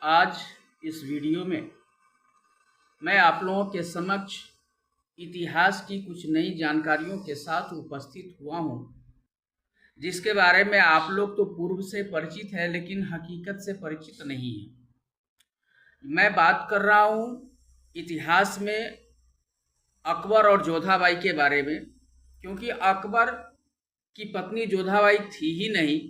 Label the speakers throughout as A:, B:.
A: आज इस वीडियो में मैं आप लोगों के समक्ष इतिहास की कुछ नई जानकारियों के साथ उपस्थित हुआ हूं, जिसके बारे में आप लोग तो पूर्व से परिचित है लेकिन हकीकत से परिचित नहीं है। मैं बात कर रहा हूं इतिहास में अकबर और जोधाबाई के बारे में, क्योंकि अकबर की पत्नी जोधाबाई थी ही नहीं।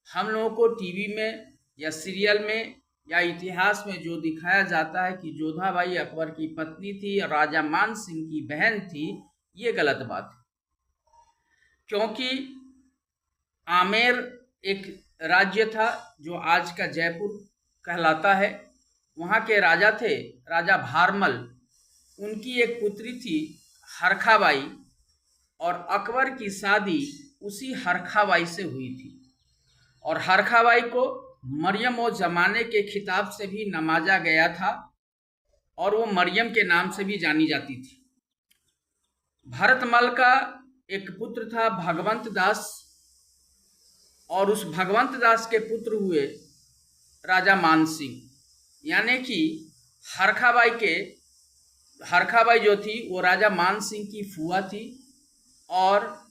A: हम लोगों को टीवी में या सीरियल में या इतिहास में जो दिखाया जाता है कि जोधाबाई अकबर की पत्नी थी और राजा मान सिंह की बहन थी, ये गलत बात है। क्योंकि आमेर एक राज्य था जो आज का जयपुर कहलाता है। वहाँ के राजा थे राजा भारमल। उनकी एक पुत्री थी हरखाबाई और अकबर की शादी उसी हरखाबाई से हुई थी। और हरखाबाई को मरियम और जमाने के खिताब से भी नवाजा गया था और वो मरियम के नाम से भी जानी जाती थी। भरतमल का एक पुत्र था भगवंत दास, और उस भगवंत दास के पुत्र हुए राजा मान सिंह। यानी कि हरखाबाई जो थी वो राजा मान सिंह की फूफा थी और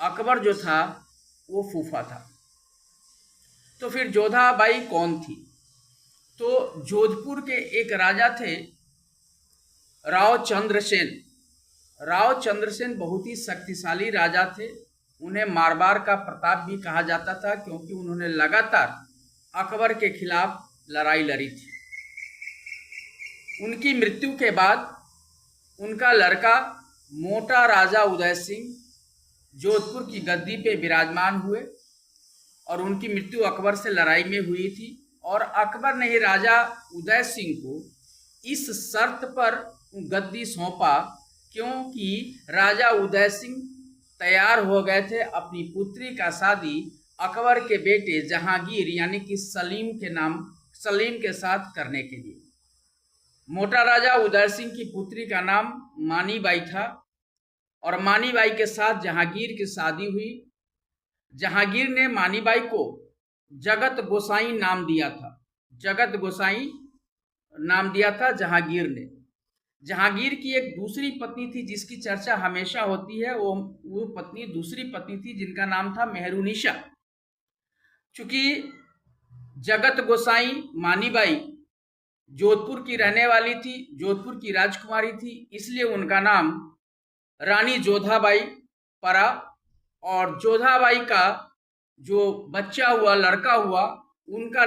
A: अकबर जो था वो फूफा था। तो फिर जोधाबाई कौन थी? तो जोधपुर के एक राजा थे राव चंद्रसेन। राव चंद्रसेन बहुत ही शक्तिशाली राजा थे। उन्हें मारवाड़ का प्रताप भी कहा जाता था, क्योंकि उन्होंने लगातार अकबर के खिलाफ लड़ाई लड़ी थी। उनकी मृत्यु के बाद उनका लड़का मोटा राजा उदय सिंह जोधपुर की गद्दी पे विराजमान हुए और उनकी मृत्यु अकबर से लड़ाई में हुई थी। और अकबर ने ही राजा उदय सिंह को इस शर्त पर गद्दी सौंपा, क्योंकि राजा उदय सिंह तैयार हो गए थे अपनी पुत्री का शादी अकबर के बेटे जहांगीर यानी कि सलीम के साथ करने के लिए। मोटा राजा उदय सिंह की पुत्री का नाम मानीबाई था और मानीबाई के साथ जहांगीर की शादी हुई। जहांगीर ने मानीबाई को जगत गोसाई नाम दिया था। जगत गोसाई नाम दिया था जहांगीर ने। जहांगीर की एक दूसरी पत्नी थी जिसकी चर्चा हमेशा होती है। वो पत्नी दूसरी पत्नी थी जिनका नाम था मेहरुनिशा। चूंकि जगत गोसाई मानीबाई जोधपुर की रहने वाली थी, जोधपुर की राजकुमारी थी, इसलिए उनका नाम रानी जोधाबाई पड़ा। और जोधाबाई का जो बच्चा हुआ, लड़का हुआ, उनका